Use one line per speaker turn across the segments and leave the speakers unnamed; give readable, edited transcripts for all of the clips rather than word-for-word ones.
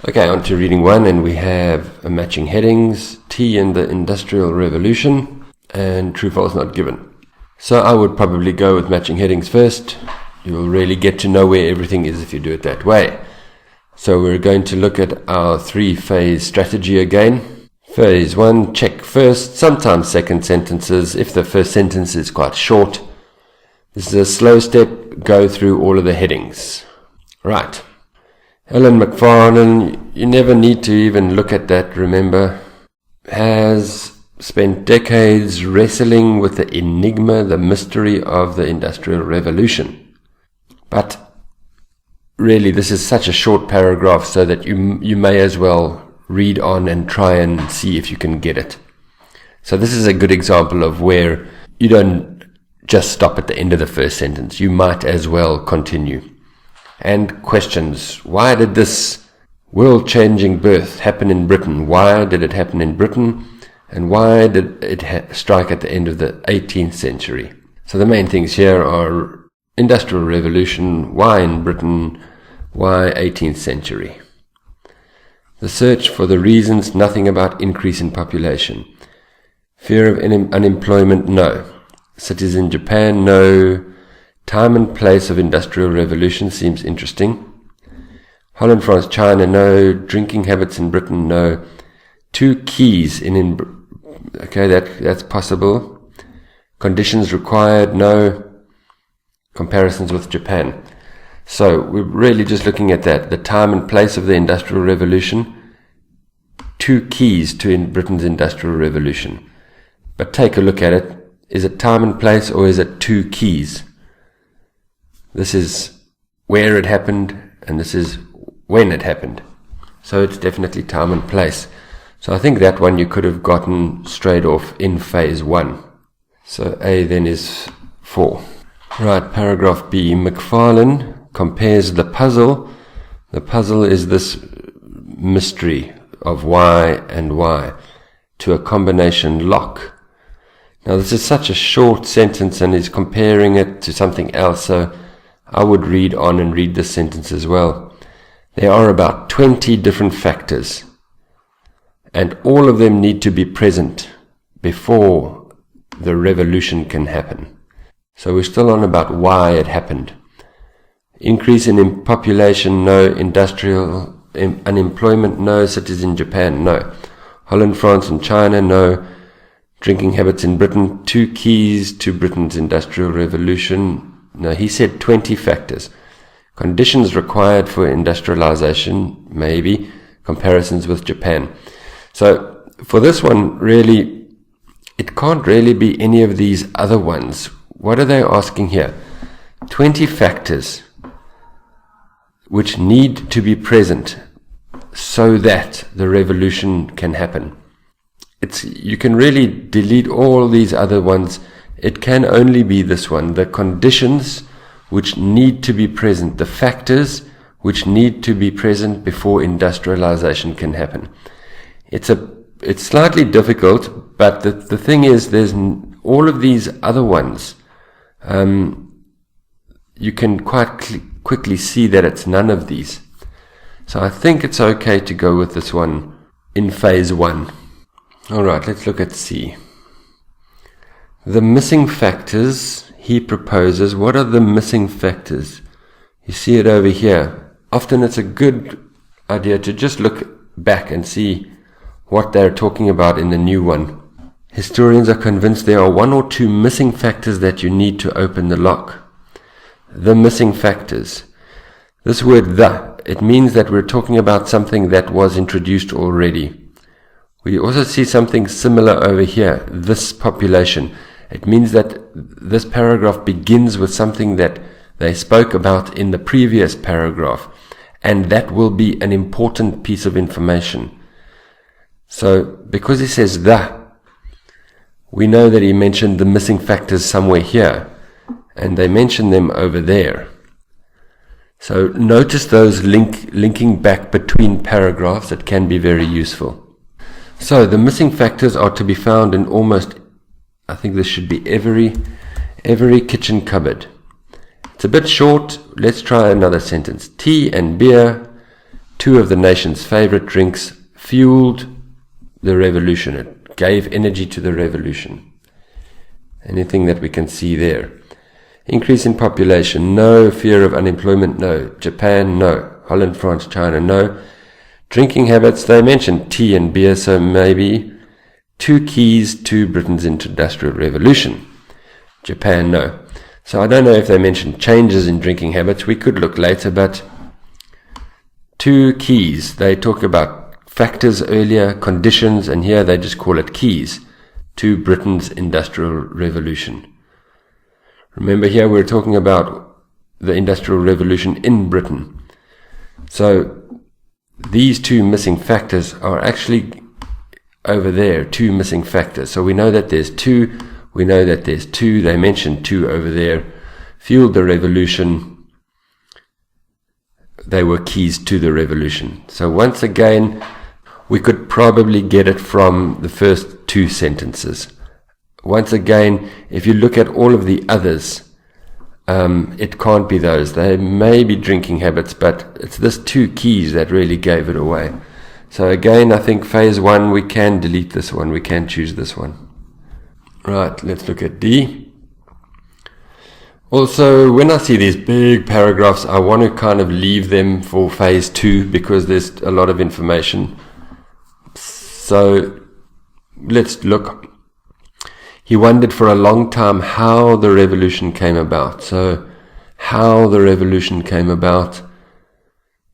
Okay, on to reading 1, and we have matching headings, tea and the Industrial Revolution, and true false not given. So I would probably go with matching headings first. You'll really get to know where everything is if you do it that way. So we're going to look at our 3-phase strategy again. Phase 1, check first, sometimes second sentences if the first sentence is quite short. This is a slow step, go through all of the headings. Right. Helen Macfarlane, you never need to even look at that, remember, has spent decades wrestling with the enigma, the mystery of the Industrial Revolution. But really, this is such a short paragraph so that you may as well read on and try and see if you can get it. So this is a good example of where you don't just stop at the end of the first sentence. You might as well continue. And questions. Why did this world-changing birth happen in Britain? Why did it happen in Britain? And why did it strike at the end of the 18th century? So the main things here are Industrial Revolution, why in Britain, why 18th century. The search for the reasons, nothing about increase in population. Fear of unemployment, no. Cities in Japan, no. Time and place of Industrial Revolution seems interesting. Holland, France, China, no. Drinking habits in Britain, no. 2 keys okay, that's possible. Conditions required, no. Comparisons with Japan. So we're really just looking at that. The time and place of the Industrial Revolution. 2 keys to Britain's Industrial Revolution. But take a look at it. Is it time and place or is it 2 keys? This is where it happened, and this is when it happened. So it's definitely time and place. So I think that one you could have gotten straight off in phase 1. So A then is 4. Right, paragraph B. Macfarlane compares the puzzle. The puzzle is this mystery of why and why to a combination lock. Now this is such a short sentence and he's comparing it to something else, so I would read on and read this sentence as well. There are about 20 different factors, and all of them need to be present before the revolution can happen. So we're still on about why it happened. Increase in population, no. Industrial unemployment, no. Cities in Japan, no. Holland, France and China, no. Drinking habits in Britain, 2 keys to Britain's Industrial Revolution. No, he said 20 factors. Conditions required for industrialization, maybe. Comparisons with Japan. So for this one, really, it can't really be any of these other ones. What are they asking here? 20 factors which need to be present so that the revolution can happen. You can really delete all these other ones. It can only be this one, the conditions which need to be present, the factors which need to be present before industrialization can happen. It's slightly difficult, but the thing is, there's all of these other ones. You can quite quickly see that it's none of these. So I think it's okay to go with this one in phase 1. Alright, let's look at C. The missing factors he proposes. What are the missing factors? You see it over here. Often it's a good idea to just look back and see what they're talking about in the new one. Historians are convinced there are 1 or 2 missing factors that you need to open the lock. The missing factors. This word the, it means that we're talking about something that was introduced already. We also see something similar over here, this population. It means that this paragraph begins with something that they spoke about in the previous paragraph, and that will be an important piece of information. So, because he says the, we know that he mentioned the missing factors somewhere here, and they mention them over there. So, notice those linking back between paragraphs. It can be very useful. So, the missing factors are to be found in almost, I think this should be every kitchen cupboard. It's a bit short. Let's try another sentence. Tea and beer two of the nation's favorite drinks fueled the revolution. It gave energy to the revolution. Anything that we can see there? Increase in population, no. Fear of unemployment, no. Japan, no. Holland, France, China, no. Drinking habits, they mentioned tea and beer, so maybe. Two keys to Britain's industrial revolution. Japan, no. So I don't know if they mentioned changes in drinking habits. We could look later, but two keys. They talk about factors earlier, conditions, and here they just call it keys to Britain's industrial revolution. Remember, here we're talking about the industrial revolution in Britain. So these two missing factors are actually over there, two missing factors. So we know that there's two. We know that there's two. They mentioned two over there. Fueled the revolution. They were keys to the revolution. So once again, we could probably get it from the first two sentences. Once again, if you look at all of the others, it can't be those. They may be drinking habits, but it's this two keys that really gave it away. So again, I think phase one, we can delete this one. We can choose this one. Right, let's look at D. Also, when I see these big paragraphs, I want to kind of leave them for phase two because there's a lot of information. So let's look. He wondered for a long time how the revolution came about. So how the revolution came about.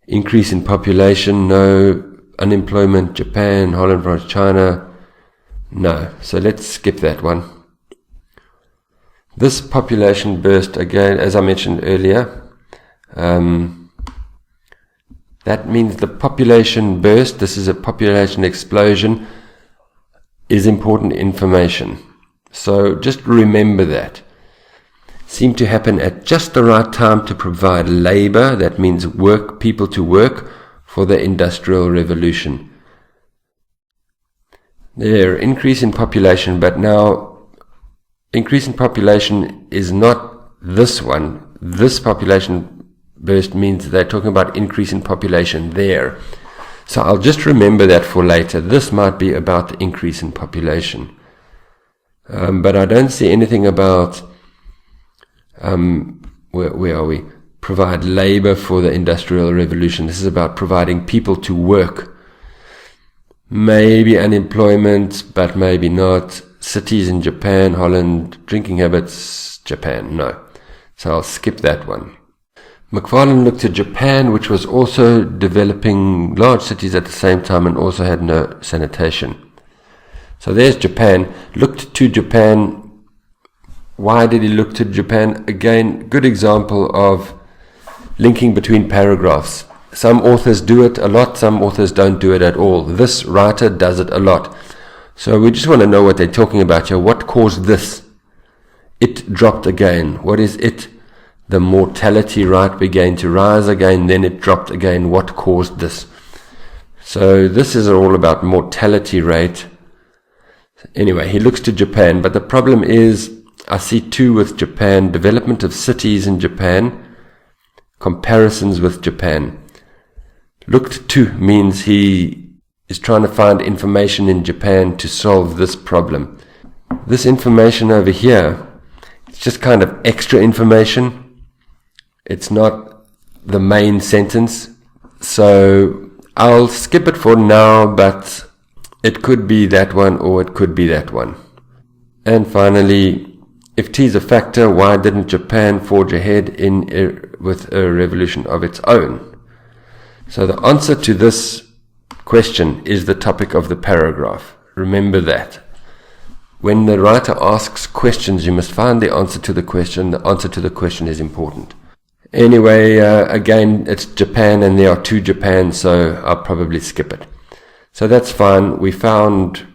Increase in population, no. Unemployment, Japan, Holland, France, China, no. So let's skip that one. This population burst, again, as I mentioned earlier, that means the population burst, this is a population explosion, is important information. So just remember that. Seemed to happen at just the right time to provide labor, that means work, people to work, for the industrial revolution. There, increase in population, but now increase in population is not this one. This population burst means they're talking about increase in population there. So I'll just remember that for later. This might be about the increase in population. But I don't see anything about, where are we? Provide labor for the industrial revolution. This is about providing people to work. Maybe unemployment, but maybe not. Cities in Japan, Holland, drinking habits, Japan, no. So I'll skip that one. Macfarlane looked to Japan, which was also developing large cities at the same time and also had no sanitation. So there's Japan. Looked to Japan. Why did he look to Japan? Again, good example of linking between paragraphs. Some authors do it a lot, some authors don't do it at all. This writer does it a lot. So we just want to know what they're talking about here. What caused this? It dropped again. What is it? The mortality rate began to rise again, then it dropped again. What caused this? So this is all about mortality rate. Anyway, he looks to Japan, but the problem is, I see two with Japan, development of cities in Japan, comparisons with Japan. Looked to means he is trying to find information in Japan to solve this problem. This information over here, it's just kind of extra information. It's not the main sentence. So I'll skip it for now, but it could be that one or it could be that one. And finally, if T is a factor, why didn't Japan forge ahead with a revolution of its own? So the answer to this question is the topic of the paragraph. Remember that. When the writer asks questions, you must find the answer to the question. The answer to the question is important. Anyway, again, it's Japan and there are two Japans, so I'll probably skip it. So that's fine. We found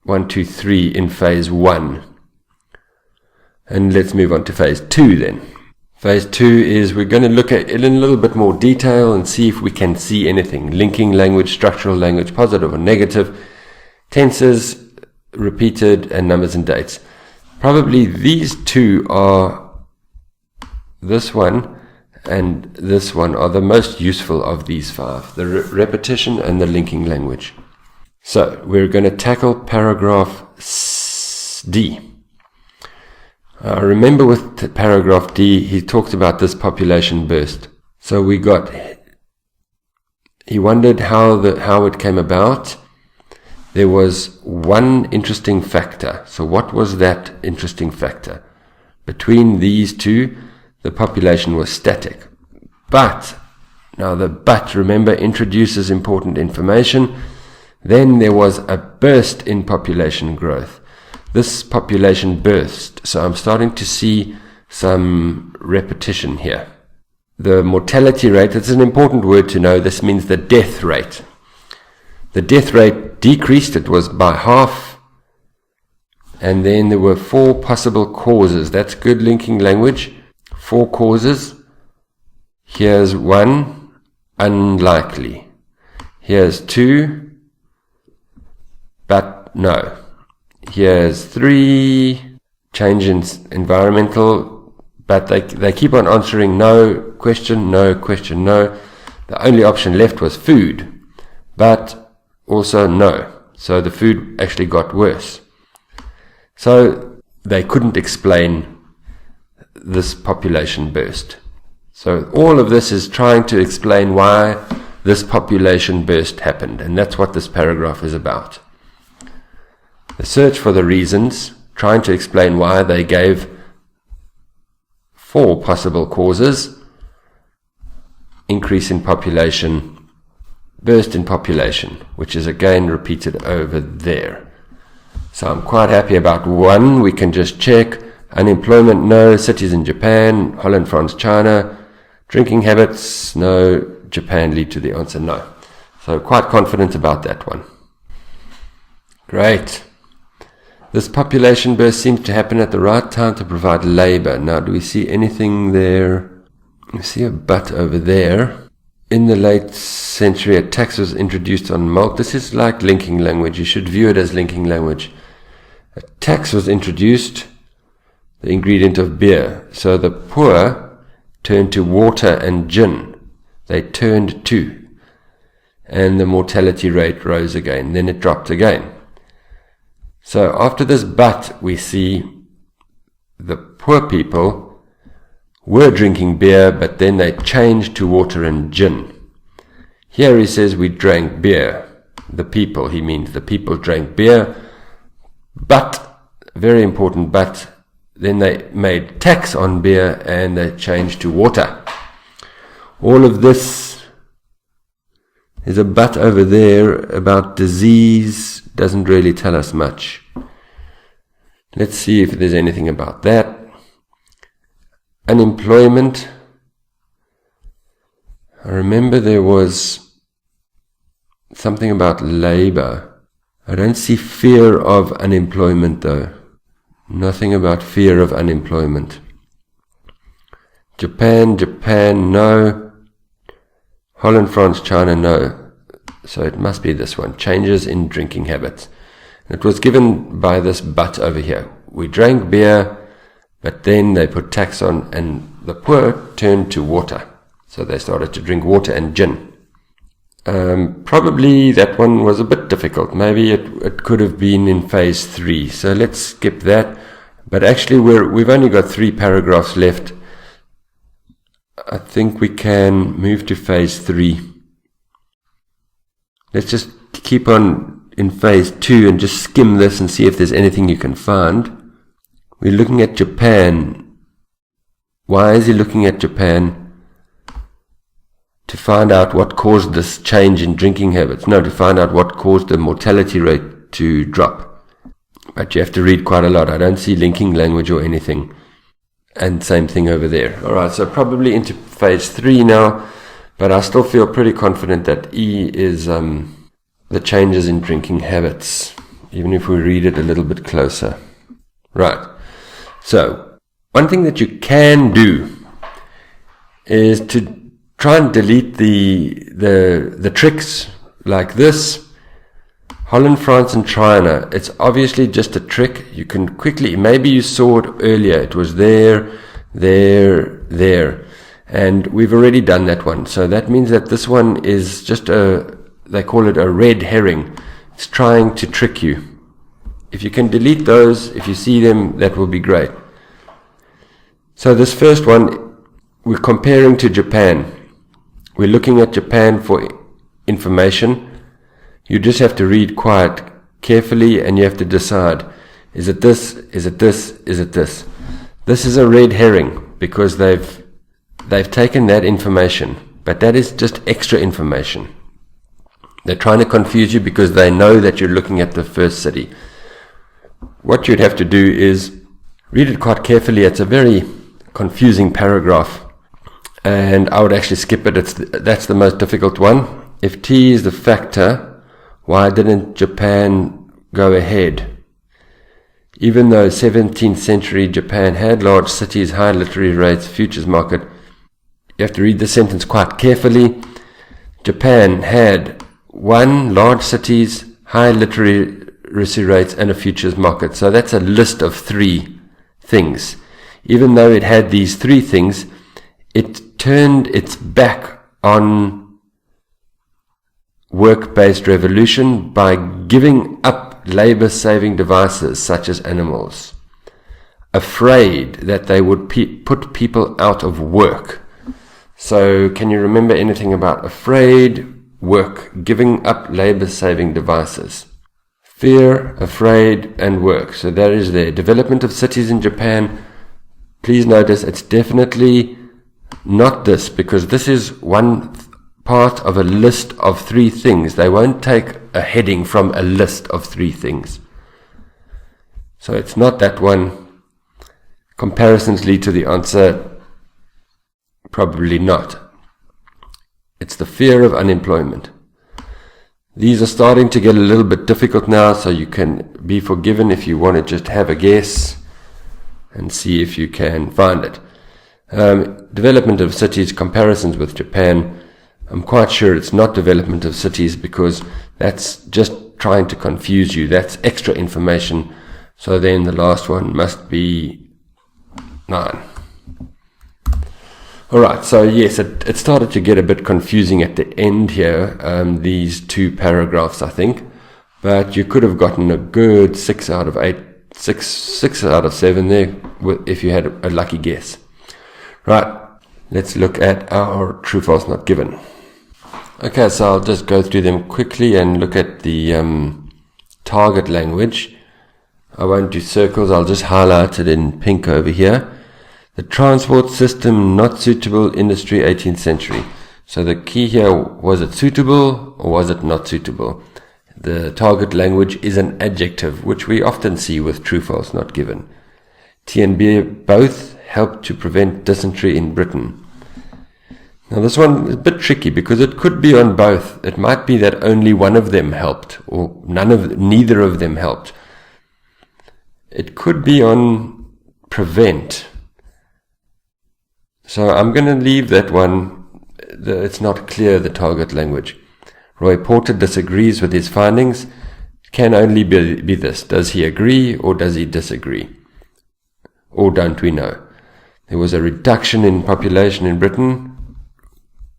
1, 2, 3 in phase 1. And let's move on to phase 2 then. Phase 2 is we're going to look at it in a little bit more detail and see if we can see anything. Linking language, structural language, positive or negative, tenses, repeated, and numbers and dates. Probably these two are this one and this one are the most useful of these 5, the repetition and the linking language. So we're going to tackle paragraph D. Remember with paragraph D, he talked about this population burst. So he wondered how it came about. There was one interesting factor. So what was that interesting factor? Between these two, the population was static. But, now the but, remember, introduces important information. Then there was a burst in population growth. This population burst. So I'm starting to see some repetition here. The mortality rate, it's an important word to know. This means the death rate. The death rate decreased. It was by half. And then there were 4 possible causes. That's good linking language. 4 causes. Here's 1, unlikely. Here's 2, but no. Here's 3, change in environmental, but they keep on answering no, question, no, question, no. The only option left was food, but also no. So the food actually got worse. So they couldn't explain this population burst. So all of this is trying to explain why this population burst happened, and that's what this paragraph is about. The search for the reasons, trying to explain why they gave 4 possible causes: increase in population, burst in population, which is again repeated over there. So I'm quite happy about 1. We can just check. Unemployment, no. Cities in Japan, Holland, France, China. Drinking habits, no. Japan lead to the answer, no. So quite confident about that one. Great. This population burst seems to happen at the right time to provide labor. Now, do we see anything there? We see a but over there. In the late century, a tax was introduced on malt. This is like linking language. You should view it as linking language. A tax was introduced, the ingredient of beer. So the poor turned to water and gin. They turned to. And the mortality rate rose again. Then it dropped again. So after this but, we see the poor people were drinking beer, but then they changed to water and gin. Here he says we drank beer. The people, he means the people drank beer. But, very important but, then they made tax on beer and they changed to water. All of this is a but over there about disease. Doesn't really tell us much. Let's see if there's anything about that. Unemployment. I remember there was something about labor. I don't see fear of unemployment though. Nothing about fear of unemployment. Japan, no. Holland, France, China, no. So it must be this one. Changes in drinking habits. It was given by this but over here. We drank beer, but then they put tax on and the poor turned to water. So they started to drink water and gin. Probably that one was a bit difficult. Maybe it could have been in phase 3. So let's skip that. But actually we've only got 3 paragraphs left. I think we can move to phase 3. Let's just keep on in phase 2 and just skim this and see if there's anything you can find. We're looking at Japan. Why is he looking at Japan? To find out what caused this change in drinking habits. No, to find out what caused the mortality rate to drop. But you have to read quite a lot. I don't see linking language or anything. And same thing over there. Alright, so probably into phase 3 now. But I still feel pretty confident that E is the changes in drinking habits. Even if we read it a little bit closer. Right. So, one thing that you can do is to try and delete the tricks like this. Holland, France and China. It's obviously just a trick. You can quickly, maybe you saw it earlier. It was there. And we've already done that one. So that means that this one is just they call it a red herring. It's trying to trick you. If you can delete those, if you see them, that will be great. So this first one, we're comparing to Japan. We're looking at Japan for information. You just have to read quite carefully and you have to decide, is it this, is it this, is it this? This is a red herring because they've taken that information, but that is just extra information. They're trying to confuse you because they know that you're looking at the first city. What you'd have to do is read it quite carefully. It's a very confusing paragraph, and I would actually skip it. That's the most difficult one. If T is the factor, why didn't Japan go ahead? Even though 17th century Japan had large cities, high literary rates, futures market, you have to read the sentence quite carefully. Japan had 1, large cities, high literacy rates, and a futures market. So that's a list of 3 things. Even though it had these 3 things, it turned its back on work-based revolution by giving up labor-saving devices such as animals, afraid that they would put people out of work. So can you remember anything about afraid, work, giving up labor-saving devices? Fear, afraid, and work. So that is the development of cities in Japan. Please notice it's definitely not this, because this is one part of a list of 3 things. They won't take a heading from a list of 3 things. So it's not that one. Comparisons lead to the answer. Probably not. It's the fear of unemployment. These are starting to get a little bit difficult now, so you can be forgiven if you want to just have a guess and see if you can find it. Development of cities, comparisons with Japan. I'm quite sure it's not development of cities because that's just trying to confuse you. That's extra information. So then the last one must be 9. Alright, so yes, it started to get a bit confusing at the end here, these 2 paragraphs, I think. But you could have gotten a good 6 out of 8, 6 out of 7 there, if you had a lucky guess. Right, let's look at our true, false, not given. Okay, so I'll just go through them quickly and look at the target language. I won't do circles, I'll just highlight it in pink over here. The transport system not suitable, industry 18th century. So the key here, was it suitable or was it not suitable? The target language is an adjective, which we often see with true, false, not given. T and B both help to prevent dysentery in Britain. Now this one is a bit tricky because it could be on both. It might be that only one of them helped or neither of them helped. It could be on prevent. So I'm going to leave that one. It's not clear, the target language. Roy Porter disagrees with his findings. It can only be this. Does he agree or does he disagree? Or don't we know? There was a reduction in population in Britain.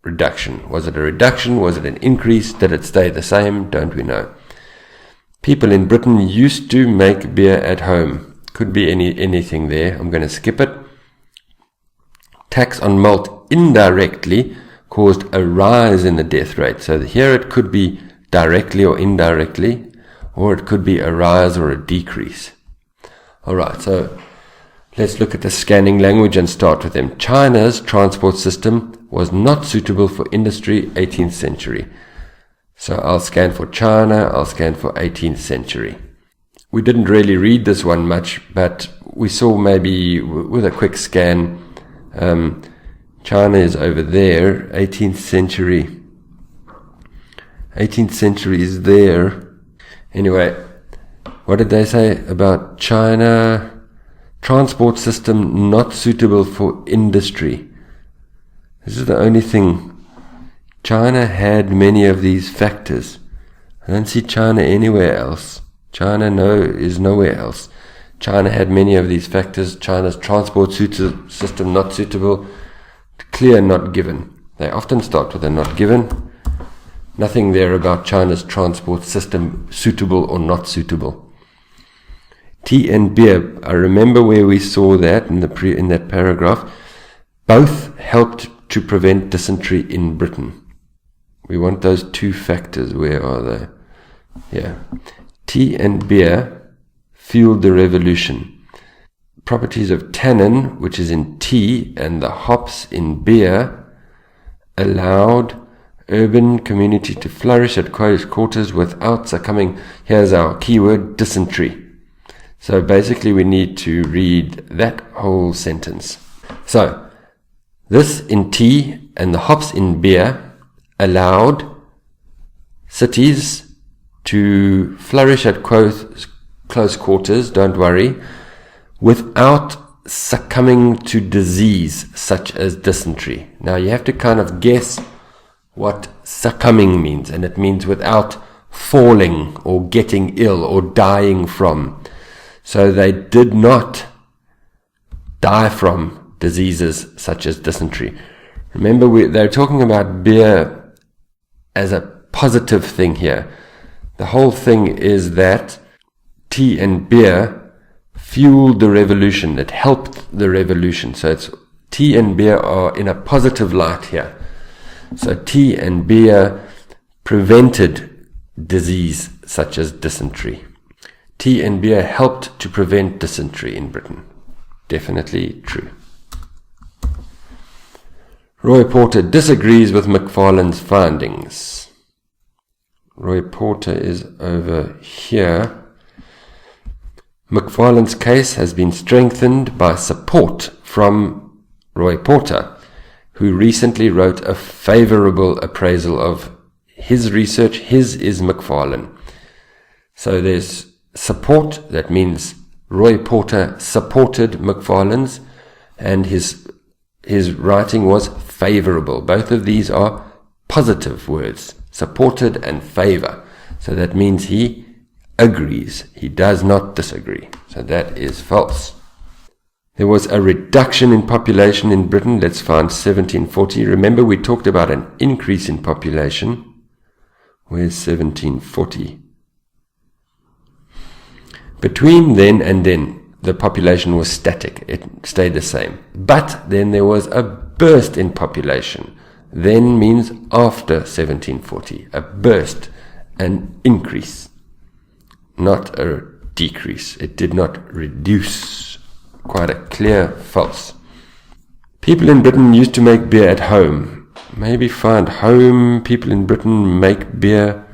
Reduction. Was it a reduction? Was it an increase? Did it stay the same? Don't we know? People in Britain used to make beer at home. Could be anything there. I'm going to skip it. Tax on malt indirectly caused a rise in the death rate. So here it could be directly or indirectly, or it could be a rise or a decrease. Alright, so let's look at the scanning language and start with them. China's transport system was not suitable for industry 18th century. So I'll scan for China, I'll scan for 18th century. We didn't really read this one much, but we saw maybe with a quick scan, China is over there, 18th century. 18th century is there. Anyway, what did they say about China? Transport system not suitable for industry. This is the only thing. China had many of these factors. I don't see China anywhere else. China is nowhere else. China had many of these factors. China's transport system not suitable. clear not given. They often start with a not given. Nothing there about China's transport system suitable or not suitable. Tea and beer, I remember where we saw that in that paragraph. Both helped to prevent dysentery in Britain. We want those two factors. Where are they? Yeah. Tea and beer fueled the revolution. Properties of tannin, which is in tea, and the hops in beer, allowed urban community to flourish at close quarters without succumbing, here's our keyword, dysentery. So basically we need to read that whole sentence. So, this in tea and the hops in beer allowed cities to flourish at close quarters, don't worry, without succumbing to disease such as dysentery. Now you have to kind of guess what succumbing means, and it means without falling or getting ill or dying from. So they did not die from diseases such as dysentery. Remember, they're talking about beer as a positive thing here. The whole thing is that tea and beer fueled the revolution. It helped the revolution. So it's tea and beer are in a positive light here. So tea and beer prevented disease such as dysentery. Tea and beer helped to prevent dysentery in Britain. Definitely true. Roy Porter disagrees with Macfarlane's findings. Roy Porter is over here. Macfarlane's case has been strengthened by support from Roy Porter, who recently wrote a favorable appraisal of his research. His is Macfarlane. So there's support, that means Roy Porter supported Macfarlane's, and his writing was favorable. Both of these are positive words, supported and favor. So that means he agrees. He does not disagree. So that is false. There was a reduction in population in Britain. Let's find 1740. Remember, we talked about an increase in population. Where's 1740? Between then and then, the population was static. It stayed the same. But then there was a burst in population. Then means after 1740. A burst, an increase, not a decrease. It did not reduce. Quite a clear false. People in Britain used to make beer at home. Maybe find home. People in Britain make beer.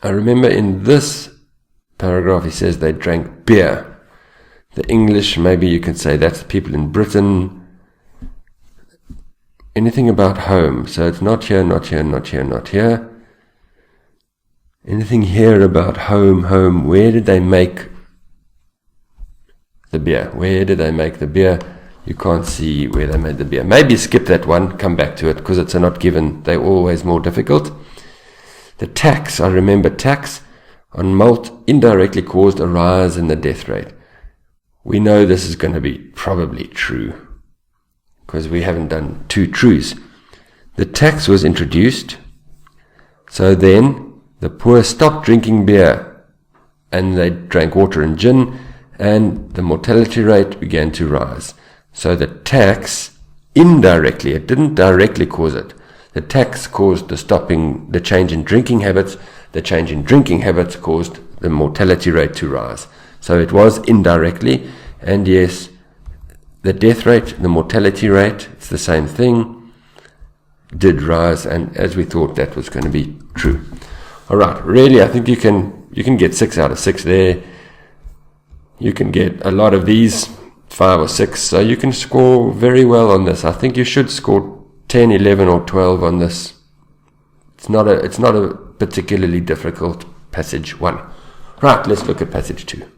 I remember in this paragraph he says they drank beer. The English, maybe you can say that's people in Britain. Anything about home. So it's not here, not here, not here, not here. Anything here about home. Where did they make the beer? Where did they make the beer? You can't see where they made the beer. Maybe skip that one, come back to it, because it's a not given. They're always more difficult. The tax, I remember tax on malt indirectly caused a rise in the death rate. We know this is going to be probably true, because we haven't done two truths. The tax was introduced, so then the poor stopped drinking beer, and they drank water and gin, and the mortality rate began to rise. So the tax indirectly, it didn't directly cause it. The tax caused the change in drinking habits. The change in drinking habits caused the mortality rate to rise. So it was indirectly, and yes, the death rate, the mortality rate, it's the same thing, did rise, and as we thought that was going to be true. Alright, really I think you can get 6 out of 6 there. You can get a lot of these, 5 or 6, so you can score very well on this. I think you should score 10, 11 or 12 on this. It's not a particularly difficult passage 1. Right, let's look at passage 2.